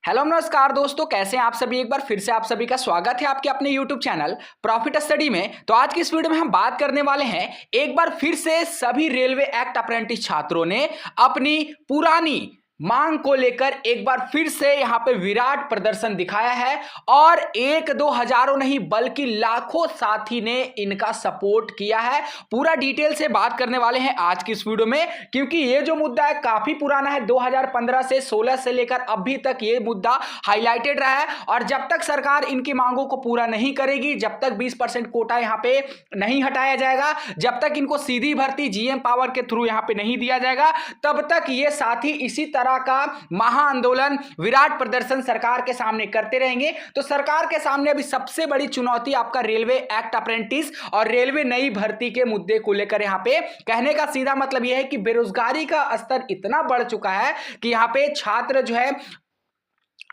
Hello नमस्कार दोस्तों, कैसे हैं आप सभी। एक बार फिर से आप सभी का स्वागत है आपके अपने YouTube चैनल प्रॉफिट स्टडी में। तो आज की इस वीडियो में हम बात करने वाले हैं, एक बार फिर से सभी रेलवे एक्ट अप्रेंटिस छात्रों ने अपनी पुरानी मांग को लेकर एक बार फिर से यहां पे विराट प्रदर्शन दिखाया है और एक दो हजारों नहीं बल्कि लाखों साथी ने इनका सपोर्ट किया है। पूरा डिटेल से बात करने वाले हैं आज की इस वीडियो में, क्योंकि ये जो मुद्दा है काफी पुराना है। 2015 से 16 से लेकर अभी तक ये मुद्दा हाईलाइटेड रहा है और जब तक सरकार इनकी मांगों को पूरा नहीं करेगी, जब तक 20% कोटा यहां पे नहीं हटाया जाएगा, जब तक इनको सीधी भर्ती जीएम पावर के थ्रू यहां पे नहीं दिया जाएगा, तब तक ये साथी इसी तरह का महाआंदोलन विराट प्रदर्शन सरकार के सामने करते रहेंगे। तो सरकार के सामने अभी सबसे बड़ी चुनौती आपका रेलवे एक्ट अप्रेंटिस और रेलवे नई भर्ती के मुद्दे को लेकर यहां पे कहने का सीधा मतलब यह है कि बेरोजगारी का स्तर इतना बढ़ चुका है कि यहां पे छात्र जो है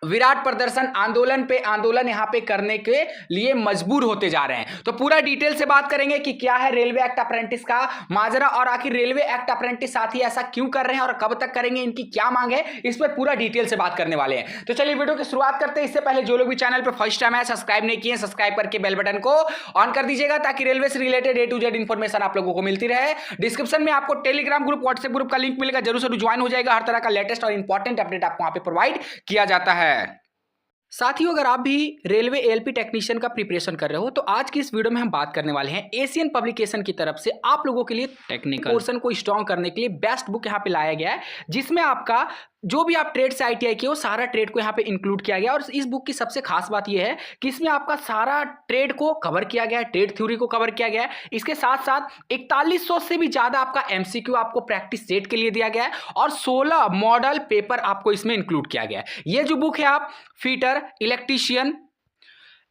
विराट प्रदर्शन आंदोलन यहां पे करने के लिए मजबूर होते जा रहे हैं। तो पूरा डिटेल से बात करेंगे कि क्या है रेलवे एक्ट अप्रेंटिस का माजरा और आखिर रेलवे एक्ट अप्रेंटिस साथी ऐसा क्यों कर रहे हैं और कब तक करेंगे, इनकी क्या मांग है, इस पर पूरा डिटेल से बात करने वाले हैं। तो चलिए वीडियो की शुरुआत करते हैं। इससे पहले जो लोग भी चैनल पर फर्स्ट टाइम है, सब्सक्राइब नहीं किए, सब्सक्राइब करके बेल बटन को ऑन कर दीजिएगा ताकि रेलवे से related A to Z information आप लोगों को मिलती रहे। डिस्क्रिप्शन में आपको टेलीग्राम ग्रुप, व्हाट्सएप ग्रुप का लिंक मिलेगा, जरूर से ज्वाइन हो जाएगा। हर तरह का लेटेस्ट और इंपॉर्टेंट अपडेट आपको वहां पे प्रोवाइड किया जाता है। साथियों, अगर आप भी रेलवे एएलपी टेक्नीशियन का प्रिपरेशन कर रहे हो तो आज की इस वीडियो में हम बात करने वाले हैं एशियन पब्लिकेशन की तरफ से आप लोगों के लिए टेक्निकल पोर्शन को स्ट्रॉन्ग करने के लिए बेस्ट बुक यहां पे लाया गया है, जिसमें आपका जो भी आप ट्रेड से आईटीआई किए हो सारा ट्रेड को यहाँ पे इंक्लूड किया गया। और इस बुक की सबसे खास बात यह है कि इसमें आपका सारा ट्रेड को कवर किया गया है, ट्रेड थ्योरी को कवर किया गया है। इसके साथ साथ 4100 से भी ज्यादा आपका एमसीक्यू आपको प्रैक्टिस सेट के लिए दिया गया है और 16 मॉडल पेपर आपको इसमें इंक्लूड किया गया है। ये जो बुक है आप fitter, electrician,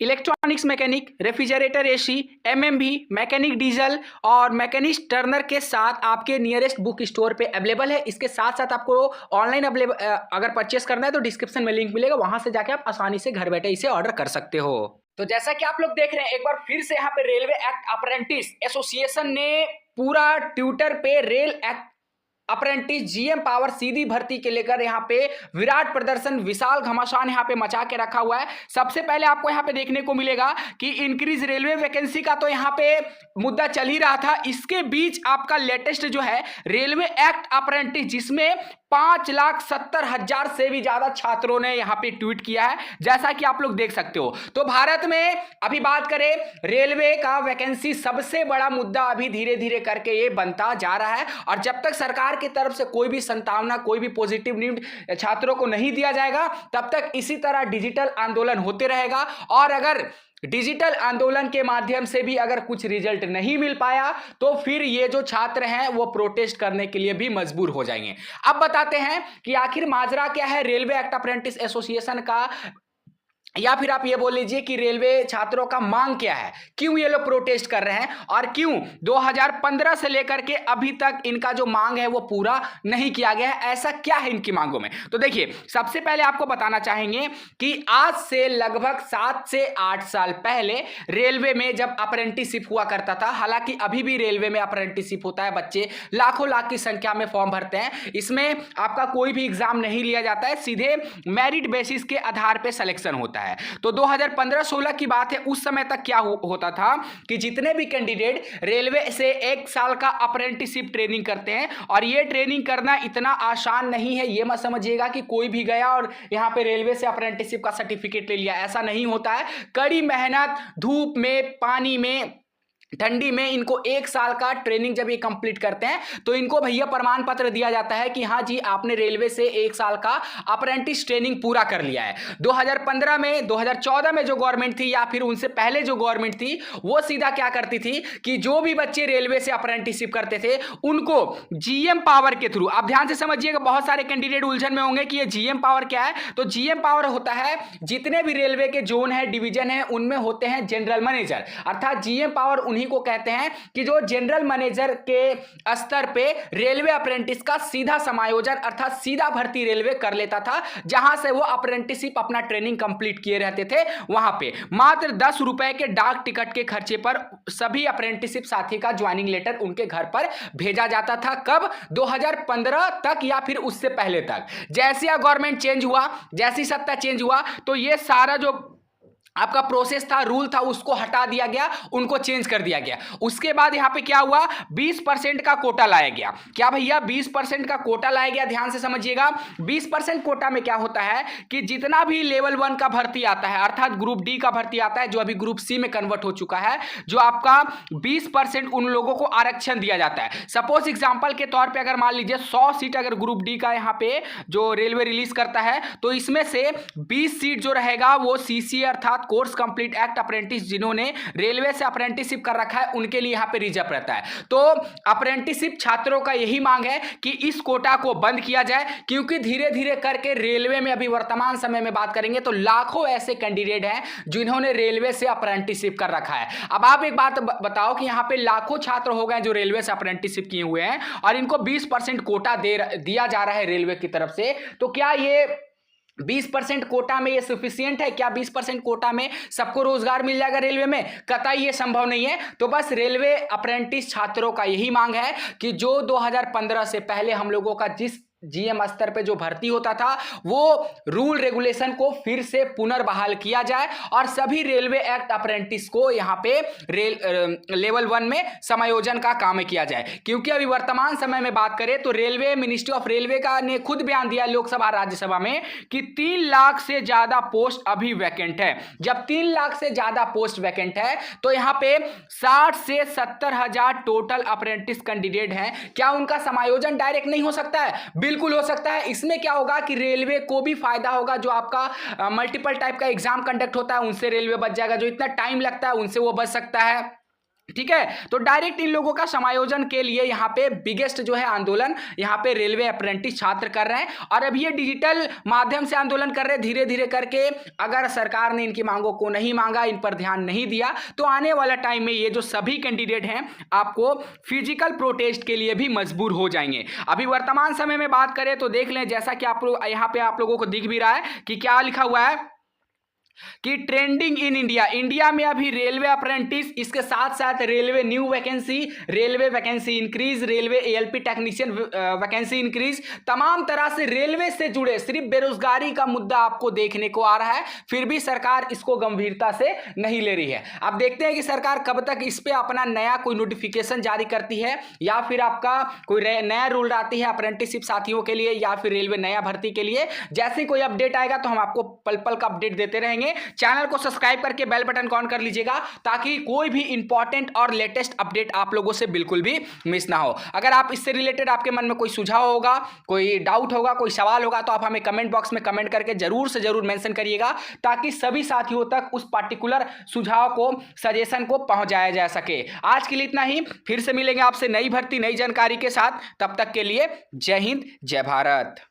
electronics mechanic, refrigerator AC, MMV, mechanic diesel और मैकेनिस्ट टर्नर के साथ आपके नियरेस्ट बुक स्टोर पे अवेलेबल है। इसके साथ साथ आपको ऑनलाइन अवेलेबल अगर परचेस करना है तो डिस्क्रिप्शन में लिंक मिलेगा, वहां से जाके आप आसानी से घर बैठे इसे ऑर्डर कर सकते हो। तो जैसा कि आप लोग देख रहे हैं, एक बार फिर से यहाँ पे रेलवे एक्ट अप्रेंटिस एसोसिएशन ने पूरा ट्विटर पे rail act apprentice GM power सीधी भर्ती के लेकर यहां पे विराट प्रदर्शन, विशाल घमासान यहां पे मचा के रखा हुआ है। सबसे पहले आपको यहां पे देखने को मिलेगा कि इंक्रीज रेलवे वैकेंसी का तो यहां पे मुद्दा चल ही रहा था। इसके बीच आपका लेटेस्ट जो है रेलवे एक्ट अप्रेंटिस, जिसमें 5,70,000 से भी ज्यादा छात्रों ने यहां पे ट्वीट किया है, जैसा कि आप लोग देख सकते हो। तो भारत में अभी बात करें, रेलवे का वैकेंसी सबसे बड़ा मुद्दा अभी धीरे धीरे करके ये बनता जा रहा है और जब तक सरकार की तरफ से कोई भी संभावना, कोई भी पॉजिटिव न्यूज़ छात्रों को नहीं दिया जाएगा, तब तक इसी तरह डिजिटल आंदोलन होते रहेगा। और अगर डिजिटल आंदोलन के माध्यम से भी अगर कुछ रिजल्ट नहीं मिल पाया तो फिर ये जो छात्र हैं वो प्रोटेस्ट करने के लिए भी मजबूर हो जाएंगे। अब बताते हैं कि आखिर माजरा क्या है रेलवे एक्ट अप्रेंटिस एसोसिएशन का, या फिर आप ये बोल लीजिए कि रेलवे छात्रों का मांग क्या है, क्यों ये लोग प्रोटेस्ट कर रहे हैं और क्यों 2015 से लेकर के अभी तक इनका जो मांग है वो पूरा नहीं किया गया है। ऐसा क्या है इनकी मांगों में? तो देखिए, सबसे पहले आपको बताना चाहेंगे कि आज से लगभग 7 से 8 साल पहले रेलवे में जब अप्रेंटिसशिप हुआ करता था, हालांकि अभी भी रेलवे में अप्रेंटिसशिप होता है, बच्चे लाखों लाख की संख्या में फॉर्म भरते हैं। इसमें आपका कोई भी एग्जाम नहीं लिया जाता है, सीधे मेरिट बेसिस के आधार पर सिलेक्शन होता है। तो 2015-16 की बात है, उस समय तक क्या होता था कि जितने भी कैंडिडेट रेलवे से 1 साल का अप्रेंटिसशिप ट्रेनिंग करते हैं, और ये ट्रेनिंग करना इतना आसान नहीं है, ये मत समझिएगा कि कोई भी गया और यहां पे रेलवे से अप्रेंटिसशिप का सर्टिफिकेट ले लिया, ऐसा नहीं होता है। कड़ी मेहनत, धूप में, पानी में, ठंडी में इनको 1 साल का ट्रेनिंग जब ये कंप्लीट करते हैं तो इनको भैया प्रमाण पत्र दिया जाता है कि हाँ जी, आपने रेलवे से 1 साल का अप्रेंटिस ट्रेनिंग पूरा कर लिया है। 2015 में, 2014 में जो गवर्नमेंट थी या फिर उनसे पहले जो गवर्नमेंट थी, वो सीधा क्या करती थी कि जो भी बच्चे रेलवे से अप्रेंटिसशिप करते थे उनको जीएम पावर के थ्रू, आप ध्यान से समझिएगा, बहुत सारे कैंडिडेट उलझन में होंगे कि ये जीएम पावर क्या है। तो जीएम पावर होता है, जितने भी रेलवे के जोन है, डिवीजन है, उनमें होते हैं जनरल मैनेजर, अर्थात जीएम पावर उन्हीं उन्हीं को कहते हैं कि जो जनरल मैनेजर के स्तर पे रेलवे अप्रेंटिस का सीधा समायोजन अर्थात सीधा भर्ती रेलवे कर लेता था, जहां से वो अप्रेंटिसशिप अपना ट्रेनिंग कंप्लीट किए रहते थे। वहां पे मात्र 10 रुपए के डाक टिकट के खर्चे पर सभी अप्रेंटिसशिप साथी का ज्वाइनिंग लेटर उनके घर पर भेजा जाता था। कब? 2015 तक या फिर उससे पहले तक। जैसे यह गवर्नमेंट चेंज हुआ, जैसी सत्ता चेंज हुआ, तो ये सारा जो आपका प्रोसेस था, रूल था, उसको हटा दिया गया, उनको चेंज कर दिया गया। उसके बाद यहां पे क्या हुआ? 20% का कोटा लाया गया। क्या भैया? 20% का कोटा लाया गया। ध्यान से समझिएगा। 20% कोटा में क्या होता है कि जितना भी लेवल 1 का भर्ती आता है, अर्थात ग्रुप डी का भर्ती आता है, जो अभी ग्रुप सी में कन्वर्ट हो चुका है, जो आपका 20% उन लोगों को आरक्षण दिया जाता है। सपोज एग्जाम्पल के तौर पर अगर मान लीजिए 100 सीट अगर ग्रुप डी का यहाँ पे जो रेलवे रिलीज करता है, तो इसमें से 20 सीट जो रहेगा वो सीसीए अर्थात कोर्स कंप्लीट एक्ट अप्रेंटिस, जिन्होंने रेलवे से अप्रेंटिसशिप कर रखा है, उनके लिए यहां पे रिजर्व रहता है। तो अप्रेंटिसशिप छात्रों का यही मांग है कि इस कोटा को बंद किया जाए, क्योंकि धीरे धीरे करके रेलवे में अभी वर्तमान समय में बात करेंगे तो लाखों ऐसे कैंडिडेट हैं जिन्होंने रेलवे से अप्रेंटिसशिप कर रखा है। अब आप एक बात बताओ कि यहां पे लाखों छात्र हो गए जो रेलवे से अप्रेंटिसशिप किए हुए हैं और इनको 20% कोटा दिया जा रहा है रेलवे की तरफ से, तो क्या ये 20% कोटा में ये सफिशिएंट है? क्या 20% कोटा में सबको रोजगार मिल जाएगा रेलवे में? कतई ये संभव नहीं है। तो बस रेलवे अप्रेंटिस छात्रों का यही मांग है कि जो 2015 से पहले हम लोगों का जिस जीएम स्तर पे जो भर्ती होता था, वो रूल रेगुलेशन को फिर से पुनर्बहाल किया जाए और सभी रेलवे एक्ट अप्रेंटिस को यहाँ पे लेवल 1 में समायोजन का काम किया जाए। क्योंकि अभी वर्तमान समय में बात करें तो रेलवे मिनिस्ट्री ऑफ रेलवे का ने खुद बयान दिया लोकसभा राज्यसभा में कि 3 लाख से ज्यादा पोस्ट अभी वैकेंट है। जब 3 लाख से ज्यादा पोस्ट वैकेंट है तो यहाँ पे 60 से 70 हजार टोटल अप्रेंटिस कैंडिडेट हैं। क्या उनका समायोजन डायरेक्ट नहीं हो सकता है? बिल्कुल हो सकता है। इसमें क्या होगा कि रेलवे को भी फायदा होगा। जो आपका मल्टीपल टाइप का एग्जाम कंडक्ट होता है उनसे रेलवे बच जाएगा, जो इतना टाइम लगता है उनसे वो बच सकता है। ठीक है, तो डायरेक्ट इन लोगों का समायोजन के लिए यहाँ पे बिगेस्ट जो है आंदोलन यहाँ पे रेलवे अप्रेंटिस छात्र कर रहे हैं और अब ये डिजिटल माध्यम से आंदोलन कर रहे हैं धीरे धीरे करके। अगर सरकार ने इनकी मांगों को नहीं मांगा, इन पर ध्यान नहीं दिया, तो आने वाला टाइम में ये जो सभी कैंडिडेट हैं आपको फिजिकल प्रोटेस्ट के लिए भी मजबूर हो जाएंगे। अभी वर्तमान समय में बात करें तो देख लें, जैसा कि आप लोग यहाँ पे आप लोगों को दिख भी रहा है कि क्या लिखा हुआ है कि ट्रेंडिंग इन इंडिया। इंडिया में अभी रेलवे अप्रेंटिस, इसके साथ साथ railway new vacancy, railway vacancy increase, railway ALP technician vacancy increase, तमाम तरह से रेलवे से जुड़े सिर्फ बेरोजगारी का मुद्दा आपको देखने को आ रहा है। फिर भी सरकार इसको गंभीरता से नहीं ले रही है। अब देखते हैं कि सरकार कब तक इस पे अपना नया कोई नोटिफिकेशन जारी करती है या फिर आपका कोई नया रूल आती है अप्रेंटिसशिप साथियों के लिए या फिर रेलवे नया भर्ती के लिए। जैसे कोई अपडेट आएगा तो हम आपको पल पल का अपडेट देते रहेंगे। चैनल को सब्सक्राइब करके बेल बटन को ऑन कर लीजिएगा ताकि कोई भी इंपॉर्टेंट और लेटेस्ट अपडेट आप लोगों से बिल्कुल भी मिस ना हो। अगर आप इससे रिलेटेड आपके मन में कोई सुझाव होगा, कोई डाउट होगा, कोई सवाल होगा, तो आप हमें कमेंट बॉक्स में कमेंट करके जरूर से जरूर मेंशन करिएगा ताकि सभी साथियों तक उस पर्टिकुलर सुझाव को, सजेशन को पहुंचाया जा सके। आज के लिए इतना ही, फिर से मिलेंगे आपसे नई भर्ती नई जानकारी के साथ। तब तक के लिए जय हिंद, जय भारत।